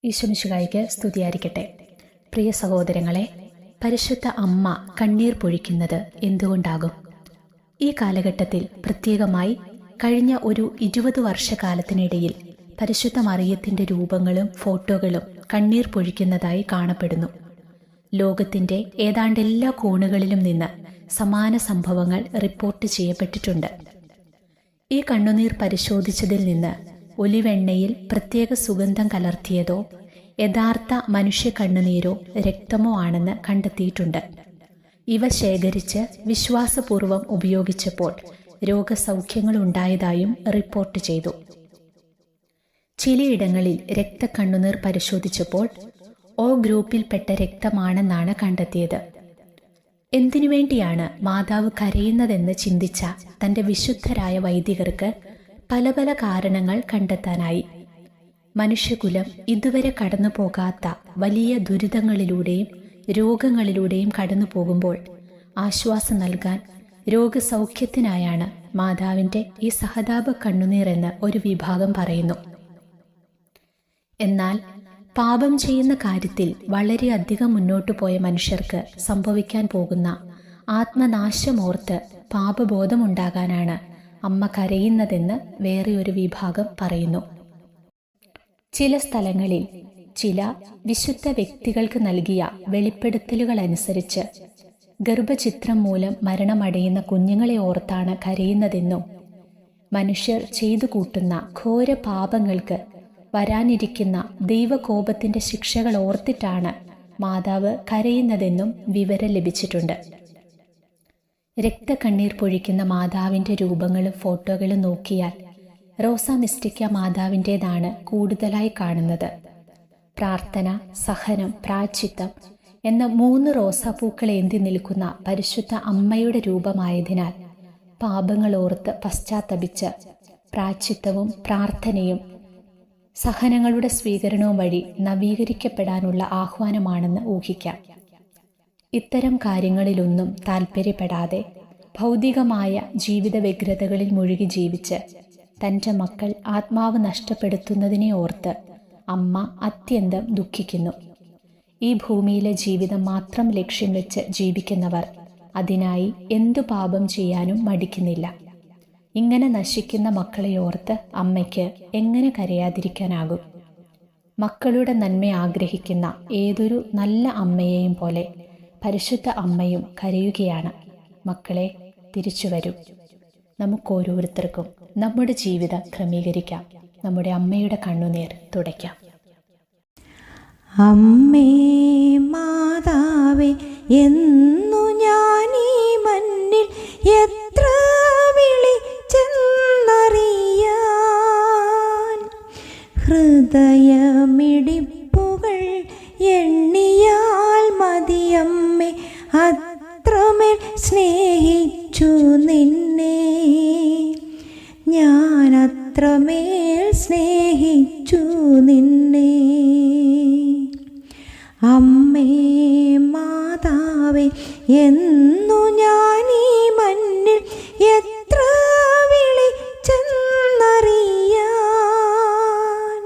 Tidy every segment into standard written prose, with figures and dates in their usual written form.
ഈശോമിശിഹായ്ക്ക് സ്തുതിയായിരിക്കട്ടെ. പ്രിയ സഹോദരങ്ങളെ, പരിശുദ്ധ അമ്മ കണ്ണീർ പൊഴിക്കുന്നത് എന്തുകൊണ്ടാകും? ഈ കാലഘട്ടത്തിൽ, പ്രത്യേകമായി കഴിഞ്ഞ ഒരു 20 വർഷക്കാലത്തിനിടയിൽ പരിശുദ്ധ മറിയത്തിൻ്റെ രൂപങ്ങളും ഫോട്ടോകളും കണ്ണീർ പൊഴിക്കുന്നതായി കാണപ്പെടുന്നു. ലോകത്തിൻ്റെ ഏതാണ്ട് എല്ലാ കോണുകളിലും നിന്ന് സമാന സംഭവങ്ങൾ റിപ്പോർട്ട് ചെയ്യപ്പെട്ടിട്ടുണ്ട്. ഈ കണ്ണുനീർ പരിശോധിച്ചതിൽ നിന്ന് ഒലിവെണ്ണയിൽ പ്രത്യേക സുഗന്ധം കലർത്തിയതോ യഥാർത്ഥ മനുഷ്യ കണ്ണുനീരോ രക്തമോ ആണെന്ന് കണ്ടെത്തിയിട്ടുണ്ട്. ഇവ ശേഖരിച്ച് വിശ്വാസപൂർവം ഉപയോഗിച്ചപ്പോൾ രോഗസൗഖ്യങ്ങൾ ഉണ്ടായതായും റിപ്പോർട്ട് ചെയ്തു. ചിലയിടങ്ങളിൽ രക്തക്കണ്ണുനീർ പരിശോധിച്ചപ്പോൾ O ഗ്രൂപ്പിൽപ്പെട്ട രക്തമാണെന്നാണ് കണ്ടെത്തിയത്. എന്തിനു വേണ്ടിയാണ് മാതാവ് കരയുന്നതെന്ന് ചിന്തിച്ച തൻ്റെ വിശുദ്ധരായ വൈദികർക്ക് പല പല കാരണങ്ങൾ കണ്ടെത്താനായി. മനുഷ്യകുലം ഇതുവരെ കടന്നു പോകാത്ത വലിയ ദുരിതങ്ങളിലൂടെയും രോഗങ്ങളിലൂടെയും കടന്നു പോകുമ്പോൾ ആശ്വാസം നൽകാൻ രോഗസൗഖ്യത്തിനായാണ് മാതാവിൻ്റെ ഈ സഹതാപ കണ്ണുനീർ എന്ന് ഒരു വിഭാഗം പറയുന്നു. എന്നാൽ പാപം ചെയ്യുന്ന കാര്യത്തിൽ വളരെയധികം മുന്നോട്ടു പോയ മനുഷ്യർക്ക് സംഭവിക്കാൻ പോകുന്ന ആത്മനാശമോർത്ത് പാപബോധമുണ്ടാകാനാണ് അമ്മ കരയുന്നതെന്ന് വേറെ ഒരു വിഭാഗം പറയുന്നു. ചില സ്ഥലങ്ങളിൽ ചില വിശുദ്ധ വ്യക്തികൾക്ക് നൽകിയ വെളിപ്പെടുത്തലുകൾ അനുസരിച്ച് ഗർഭചിത്രം മൂലം മരണമടയുന്ന കുഞ്ഞുങ്ങളെ ഓർത്താണ് കരയുന്നതെന്നും മനുഷ്യർ ചെയ്തു കൂട്ടുന്ന ഘോര പാപങ്ങൾക്ക് വരാനിരിക്കുന്ന ദൈവകോപത്തിൻ്റെ ശിക്ഷകൾ ഓർത്തിട്ടാണ് മാതാവ് കരയുന്നതെന്നും വിവരം ലഭിച്ചിട്ടുണ്ട്. രക്തക്കണ്ണീർ പൊഴിക്കുന്ന മാതാവിൻ്റെ രൂപങ്ങളും ഫോട്ടോകളും നോക്കിയാൽ റോസ മിസ്റ്റിക്ക മാതാവിൻ്റേതാണ് കൂടുതലായി കാണുന്നത്. പ്രാർത്ഥന, സഹനം, പ്രായശ്ചിത്തം എന്ന 3 റോസാപ്പൂക്കൾ ഏന്തി നിൽക്കുന്ന പരിശുദ്ധ അമ്മയുടെ രൂപമായതിനാൽ പാപങ്ങൾ ഓർത്ത് പശ്ചാത്തപിച്ച് പ്രായശ്ചിത്തവും പ്രാർത്ഥനയും സഹനങ്ങളുടെ സ്വീകരണവും വഴി നവീകരിക്കപ്പെടാനുള്ള ആഹ്വാനമാണെന്ന് ഊഹിക്കാം. ഇത്തരം കാര്യങ്ങളിലൊന്നും താൽപ്പര്യപ്പെടാതെ ഭൗതികമായ ജീവിത വ്യഗ്രതകളിൽ മുഴുകി ജീവിച്ച് തൻ്റെ മക്കൾ ആത്മാവ് നഷ്ടപ്പെടുത്തുന്നതിനെ ഓർത്ത് അമ്മ അത്യന്തം ദുഃഖിക്കുന്നു. ഈ ഭൂമിയിലെ ജീവിതം മാത്രം ലക്ഷ്യം വെച്ച് ജീവിക്കുന്നവർ അതിനായി എന്തു പാപം ചെയ്യാനും മടിക്കുന്നില്ല. ഇങ്ങനെ നശിക്കുന്ന മക്കളെ ഓർത്ത് അമ്മയ്ക്ക് എങ്ങനെ കരയാതിരിക്കാനാകും? മക്കളുടെ നന്മ ആഗ്രഹിക്കുന്ന ഏതൊരു നല്ല അമ്മയെയും പോലെ പരിശുദ്ധ അമ്മയും കരയുകയാണ്. മക്കളെ, തിരിച്ചു വരൂ. നമുക്കോരോരുത്തർക്കും നമ്മുടെ ജീവിതം ക്രമീകരിക്കാം. നമ്മുടെ അമ്മയുടെ കണ്ണുനീർ തുടയ്ക്കാം. അമ്മേ മാതാവേ, എന്നു ഞാൻ ഈ മണ്ണിൽ എത്ര വിളിച്ചെന്നറിയാൻ, ഹൃദയമിടിപ്പുകൾ എണ്ണിയാൽ മതിയമ്മേ, അത്രമേൽ സ്നേഹിച്ചു നിന്നെ ഞാൻ, അത്രമേൽ സ്നേഹിച്ചു നിന്നെ. അമ്മേ മാതാവേ, എന്നു ഞാൻ ഈ മണ്ണിൽ എത്ര വിളിച്ചെന്നറിയാൻ,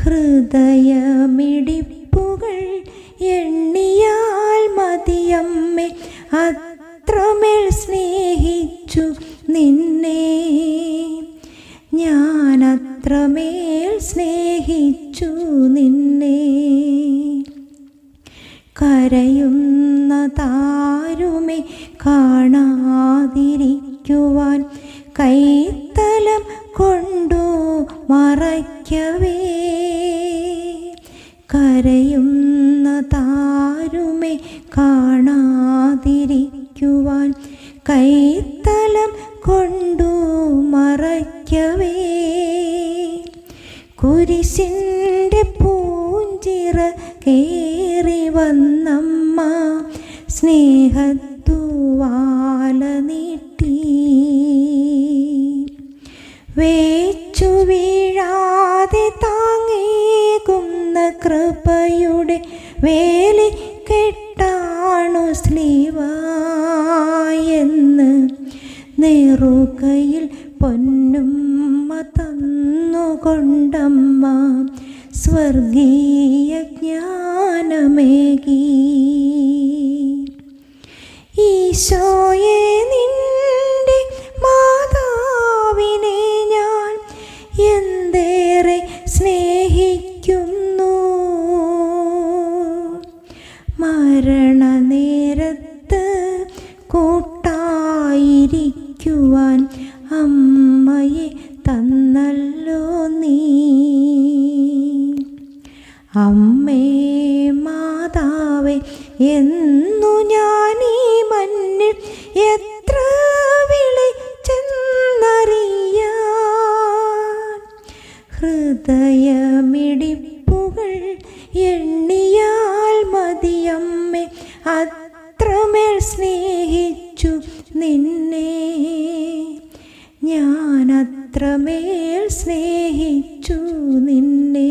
ഹൃദയമിടിപ്പുകൾ എണ്ണിയാൽ മതിയമ്മേ, അത്രമേൽ സ്നേഹിച്ചു നിന്നെ ഞാൻ, അത്രമേൽ സ്നേഹിച്ചു നിന്നെ. കരയുന്ന താരുമേ കാണാതിരിക്കുവാൻ കൈത്തലം കൊണ്ടു മറയ്ക്കവേ, കരയുന്ന താരുമേ കാണാതിരിക്കുവാൻ കൈത്തലം കൊണ്ടു മറയ്ക്കവേ, കുരിശിൻ്റെ പൂഞ്ചിറ കേറി വന്നമ്മ സ്നേഹത്തൂവാല നീട്ടി, വേച്ചു വീഴാതെ താങ്ങേകുന്ന കൃപയുടെ വേലി കെട്ടാണു സ്ലീവായെന്ന് നെറുകയിൽ പൊന്നുമ്മ തന്നുകൊണ്ടമ്മ സ്വ സ്വർഗീയ ജ്ഞാനമേകി. ഈശോയെ നിന്റെ മാതാവിനെ ഞാൻ എന്തേറെ സ്നേഹിക്കുന്നു. മരണനേരത്ത് കൂട്ടായിരിക്കുവാൻ അമ്മയെ തന്നല്ലോ നീ. അമ്മേ മാതാവേ എന്നു ഞാൻ ഈ മണ്ണിൽ എത്ര വിളിച്ചെന്നറിയാൻ. ഹൃദയമിടിപ്പുകൾ എണ്ണിയാൽ മതിയമ്മേ, അത്രമേൽ സ്നേഹിച്ചു നിന്നെ ഞാൻ, അത്രമേൽ സ്നേഹിച്ചു നിന്നെ.